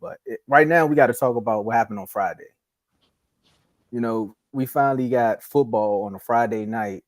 But right now, we got to talk about what happened on Friday. We finally got football on a Friday night.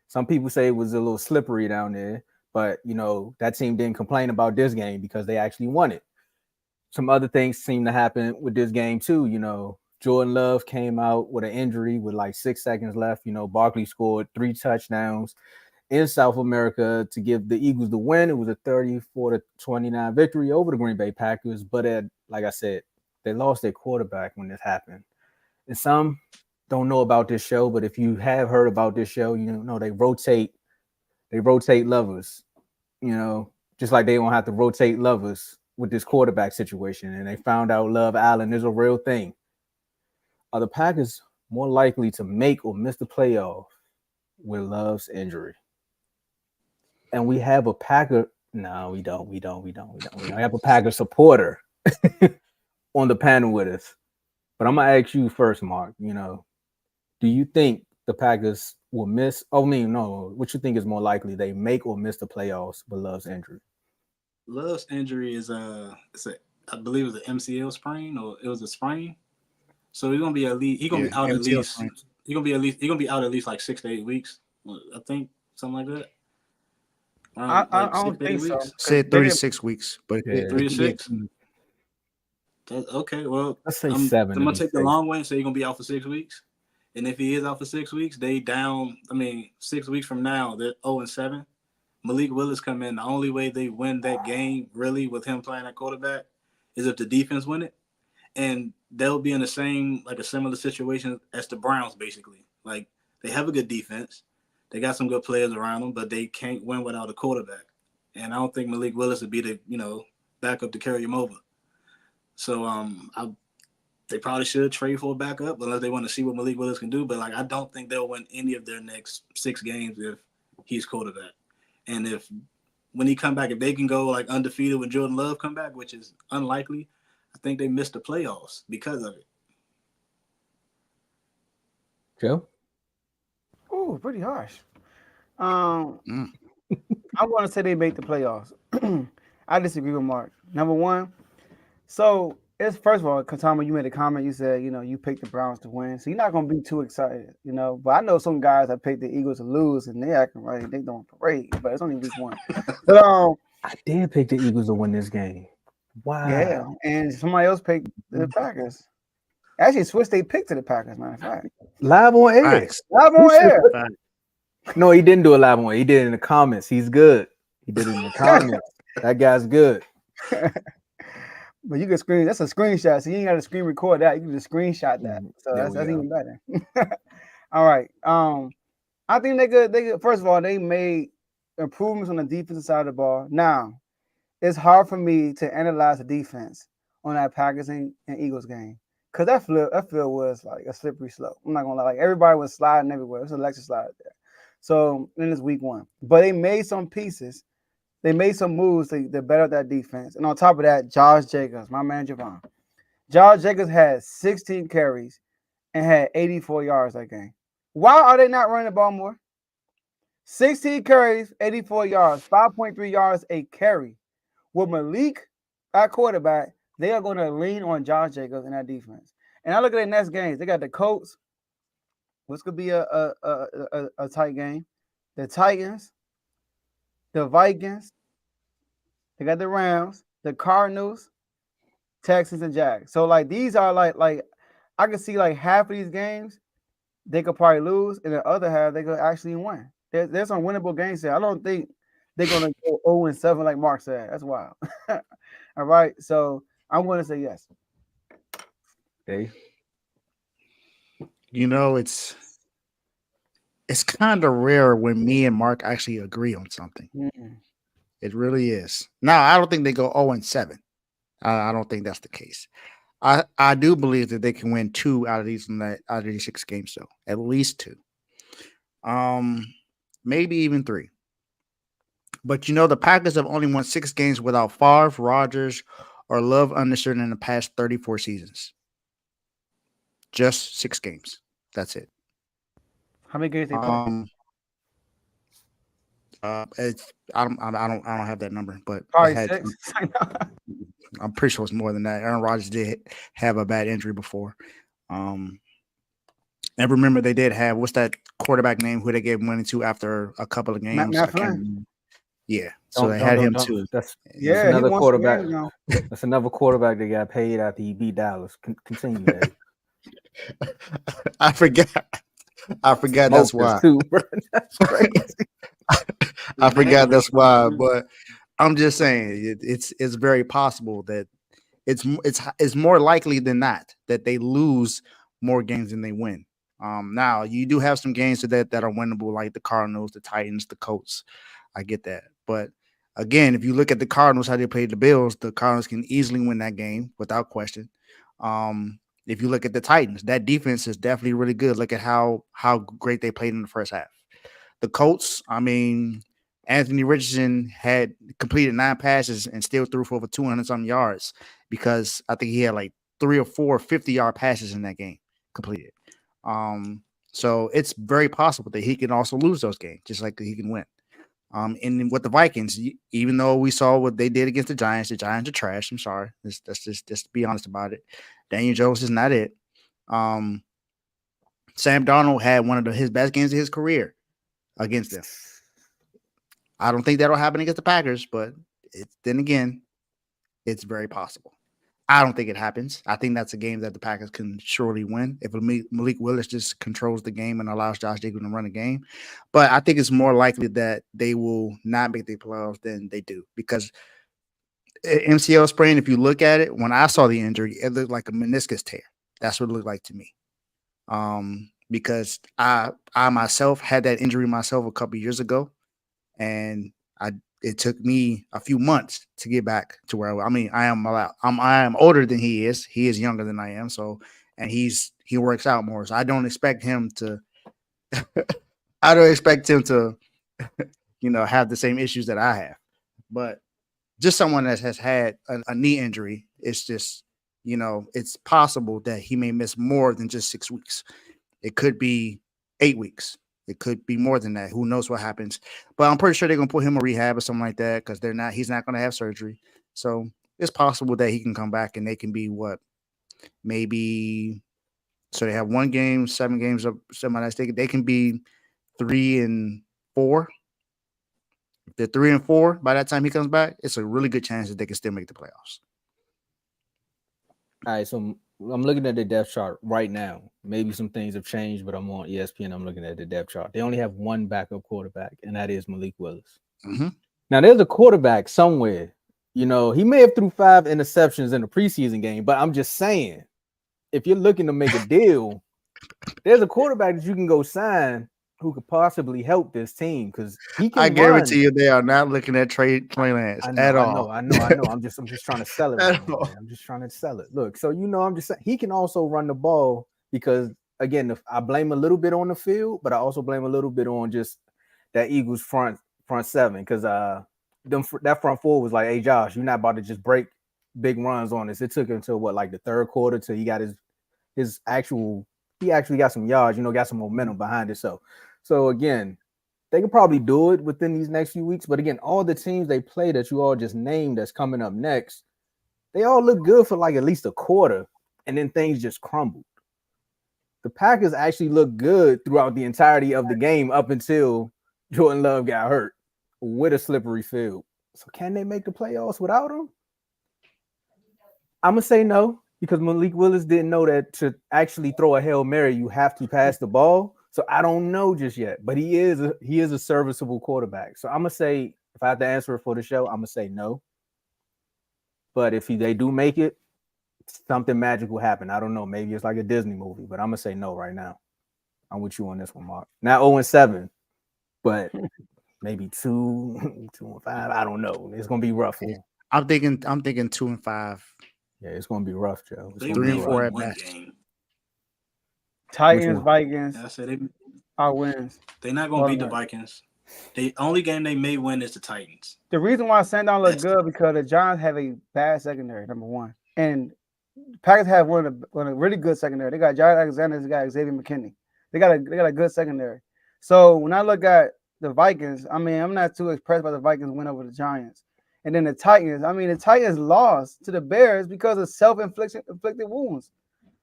Some people say it was a little slippery down there, but that team didn't complain about this game because they actually won it. Some other things seem to happen with this game too. Jordan Love came out with an injury with like 6 seconds left. Barkley scored 3 touchdowns in South America to give the Eagles the win. It was a 34-29 victory over the Green Bay Packers. But like I said, they lost their quarterback when this happened. And some don't know about this show, but if you have heard about this show, they rotate lovers, just like they don't have to rotate lovers with this quarterback situation. And they found out Love Allen is a real thing. Are the Packers more likely to make or miss the playoff with Love's injury? And we have a Packer. No, we don't. We have a Packer supporter on the panel with us. But I'm gonna ask you first, Mark. Do you think the Packers will miss? No. What you think is more likely, they make or miss the playoffs with Love's injury? Love's injury is I believe it was an MCL sprain, or it was a sprain. So he's gonna be at least out at least sprain. He's gonna be out at least like 6 to 8 weeks. I think something like that. I don't think so. Said 36 weeks, but 3 to 6. Okay, well, let's say 7. I'm gonna take the long way and say he's gonna be out for 6 weeks. And if he is out for 6 weeks, they down. 6 weeks from now, they're 0-7. Malik Willis come in. The only way they win that game, really, with him playing at quarterback, is if the defense win it, and they'll be in a similar situation as the Browns, basically. Like, they have a good defense, they got some good players around them, but they can't win without a quarterback. And I don't think Malik Willis would be the backup to carry him over. So they probably should trade for a backup unless they want to see what Malik Willis can do. But I don't think they'll win any of their next 6 games if he's quarterback. And when he come back, if they can go undefeated when Jordan Love come back, which is unlikely, I think they missed the playoffs because of it. Joe? Oh, pretty harsh. I want to say they make the playoffs. I disagree with Mark. Number one, so it's first of all, Katama, you made a comment. You said, you picked the Browns to win, so you're not gonna be too excited, But I know some guys that picked the Eagles to lose, and they acting right. They doing parade, but it's only week 1. But I did pick the Eagles to win this game. Wow. Yeah, and somebody else picked the Packers. Actually, switched they pick to the Packers, matter of fact. Live on air. Nice. Live on air. No, he didn't do a live on air. He did it in the comments. He's good. He did it in the comments. That guy's good. But you can screen. That's a screenshot. So you ain't got to screen record that. You can just screenshot that. So that's even better. All right. I think they could. First of all, they made improvements on the defensive side of the ball. Now, it's hard for me to analyze the defense on that Packers and Eagles game. Because that field was like a slippery slope. I'm not going to lie. Everybody was sliding everywhere. It was an electric slide there. So, then it's week 1. But they made some pieces. They made some moves to better that defense. And on top of that, Josh Jacobs, my man Javon. Josh Jacobs had 16 carries and had 84 yards that game. Why are they not running the ball more? 16 carries, 84 yards, 5.3 yards a carry. With Malik at quarterback, they are going to lean on Josh Jacobs in that defense. And I look at their next games. They got the Colts, which could be a tight game. The Titans, the Vikings, they got the Rams, the Cardinals, Texans, and Jags. So these are like I could see half of these games they could probably lose, and the other half they could actually win. There's some winnable games there. I don't think they're gonna go 0-7 like Mark said. That's wild. All right, so I'm gonna say yes. Dave? It's kind of rare when me and Mark actually agree on something. Mm-hmm. It really is. Now, I don't think they go 0-7. I don't think that's the case. I do believe that they can win 2 out of these 6 games, though. At least 2. Maybe even 3. But the Packers have only won 6 games without Favre, Rodgers, or Love Anderson in the past 34 seasons. Just 6 games. That's it. How many games they play? I don't have that number, but probably 6. I'm pretty sure it's more than that. Aaron Rodgers did have a bad injury before. And remember, they did have, what's that quarterback name who they gave money to after a couple of games? Matt Flynn. Yeah, so they had him too. That's another quarterback. That's another quarterback that got paid after he beat Dallas. Continue, Dave. I forgot. That's why. Too, bro. That's crazy. I forgot that's why. But I'm just saying, it's very possible that it's more likely than not that they lose more games than they win. Now you do have some games that are winnable, like the Cardinals, the Titans, the Colts. I get that, but again, if you look at the Cardinals, how they played the Bills, the Cardinals can easily win that game without question. If you look at the Titans, that defense is definitely really good. Look at how great they played in the first half. The Colts, I mean, Anthony Richardson had completed 9 passes and still threw for over 200-something yards because I think he had like 3 or 4 50-yard passes in that game completed. So it's very possible that he can also lose those games, just like he can win. And with the Vikings, even though we saw what they did against the Giants are trash. I'm sorry. Let's just be honest about it. Daniel Jones is not it. Sam Darnold had one of his best games of his career against them. I don't think that'll happen against the Packers, but then again, it's very possible. I don't think it happens. I think that's a game that the Packers can surely win if Malik Willis just controls the game and allows Josh Jacobs to run the game. But I think it's more likely that they will not make the playoffs than they do because MCL sprain, if you look at it, when I saw the injury, it looked like a meniscus tear. That's what it looked like to me. Because I myself had that injury myself a couple of years ago, and it took me a few months to get back to where I am older than he is. He is younger than I am. So, and he works out more. So I don't expect him to, have the same issues that I have, but just someone that has had a knee injury. It's just, it's possible that he may miss more than just 6 weeks. It could be 8 weeks. It could be more than that. Who knows what happens? But I'm pretty sure they're gonna put him in rehab or something like that because he's not gonna have surgery. So it's possible that he can come back and they can be maybe. So they have 1 game, 7 games of something like that. They can be 3-4. If they're 3-4 by that time he comes back, it's a really good chance that they can still make the playoffs. All right, so I'm looking at the depth chart right now. Maybe some things have changed, but I'm on ESPN. I'm looking at the depth chart. They only have 1 backup quarterback, and that is Malik Willis. Mm-hmm. Now, there's a quarterback somewhere. He may have threw 5 interceptions in the preseason game, but I'm just saying, if you're looking to make a deal, there's a quarterback that you can go sign who could possibly help this team because he can. I guarantee you, they are not looking at Trey Lance at all. I know. I'm just trying to sell it. I'm just trying to sell it. Look, so I'm just saying he can also run the ball because again, I blame a little bit on the field, but I also blame a little bit on just that Eagles front 7 because that front 4 was like, hey Josh, you're not about to just break big runs on us. It took him until like the 3rd quarter till he got his actual. He actually got some yards, got some momentum behind it. So again, they could probably do it within these next few weeks. But again, all the teams they play that you all just named that's coming up next, they all look good for like at least a quarter, and then things just crumbled. The Packers actually looked good throughout the entirety of the game up until Jordan Love got hurt with a slippery field. So can they make the playoffs without him? I'm going to say no, because Malik Willis didn't know that to actually throw a Hail Mary, you have to pass the ball. So I don't know just yet, but he is a serviceable quarterback. So I'm gonna say, if I have to answer it for the show, I'm gonna say no. But if they do make it, something magic will happen. I don't know. Maybe it's like a Disney movie, but I'm gonna say no right now. I'm with you on this one, Mark. Not 0-7, but maybe 2-5. I don't know. It's gonna be rough. Yeah. I'm thinking 2-5. Yeah, it's gonna be rough, Joe. It's 3-4 at best. Titans, Vikings. I said our wins. They're not gonna beat the Vikings. The only game they may win is the Titans. The reason why Sandown look good because the Giants have a bad secondary, number 1, and Packers have one of a really good secondary. They got Jared Alexander, they got Xavier McKinney. They got a good secondary. So when I look at the Vikings, I'm not too impressed by the Vikings win over the Giants. and then the Titans. I mean, the Titans lost to the Bears because of self-inflicted wounds.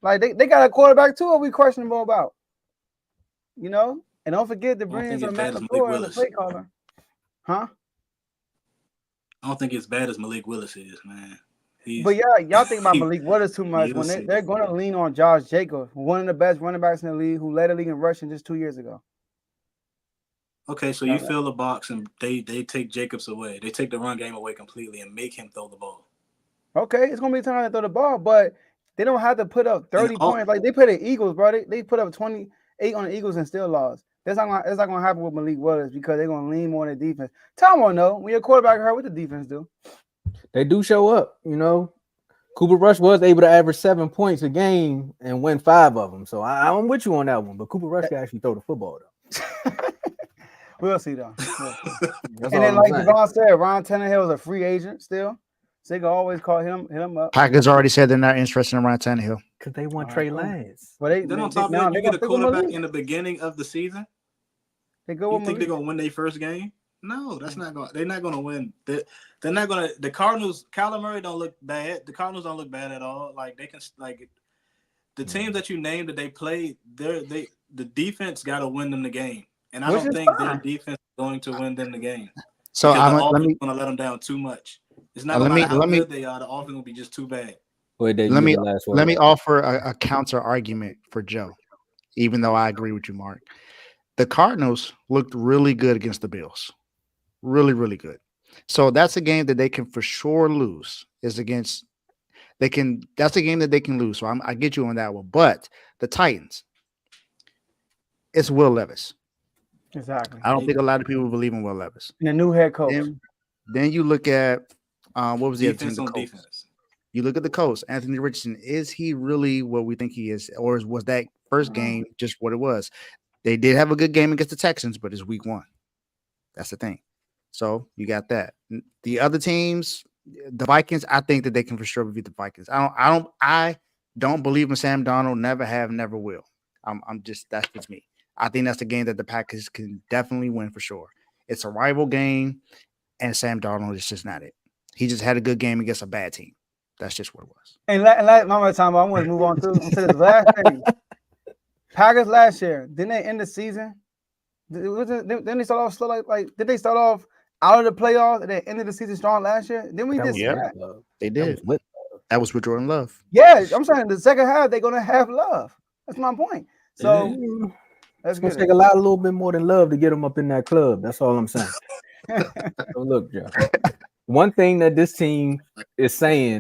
Like they got a quarterback too. Are we questionable about? You know, and don't forget the brilliance of Matt LaFleur and the play caller. Huh? I don't think it's bad as Malik Willis is, man. But y'all think about Malik Willis too much when they're going to lean on Josh Jacobs, one of the best running backs in the league, who led the league in rushing just 2 years ago. Okay, so you fill the box and they take Jacobs away. They take the run game away completely and make him throw the ball. Okay, it's gonna be time to throw the ball, but they don't have to put up 30 points like they put the Eagles, bro. They put up 28 on the Eagles and still lost. That's not gonna happen with Malik Willis because they're gonna lean more on the defense. Tom won't know when your quarterback hurt, what the defense do? They do show up, you know. Cooper Rush was able to average 7 points a game and win 5 of them. So I'm with you on that one. But Cooper Rush can actually throw the football though. We'll see though. And then, like Devon said, Ryan Tannehill is a free agent still. So they can always call him up. Packers already said they're not interested in Ryan Tannehill because they want Trey Lance. But then on top of that, you get a quarterback in the beginning of the season. You think they're gonna win their first game? No, that's not going. They're not gonna win. They're not gonna. The Cardinals, Kyler Murray don't look bad. The Cardinals don't look bad at all. Like they can the teams that you named that they play. The defense got to win them the game, and I don't think their defense is going to win them the game. So I'm going to let them down too much. It's not going to matter how good they are. The offense will be just too bad. Let me offer a counter argument for Joe, even though I agree with you, Mark. The Cardinals looked really good against the Bills. Really, really good. So that's a game that they can for sure lose. That's a game that they can lose. So I get you on that one. But the Titans, it's Will Levis. Exactly. I don't think a lot of people believe in Will Levis. And the new head coach. Then you look at what was the defense other team? The defense. You look at the Colts. Anthony Richardson, is he really what we think he is, or was that first game just what it was? They did have a good game against the Texans, but it's week 1. That's the thing. So you got that. The other teams, the Vikings, I think that they can for sure beat the Vikings. I don't believe in Sam Darnold. Never have, never will. That's just me. I think that's the game that the Packers can definitely win for sure. It's a rival game, and Sam Darnold is just not it. He just had a good game against a bad team. That's just what it was. And last time I want to move on to this last thing. Packers last year, didn't they end the season? Didn't they start off slow? Like did they start off out of the playoffs and then ended the season strong last year? Didn't we just see that? They did. That was with Jordan Love. Yeah, I'm saying the second half they're gonna have Love. That's my point. So it's gonna take a little bit more than Love to get them up in that club. That's all I'm saying. So look, Joe. One thing that this team is saying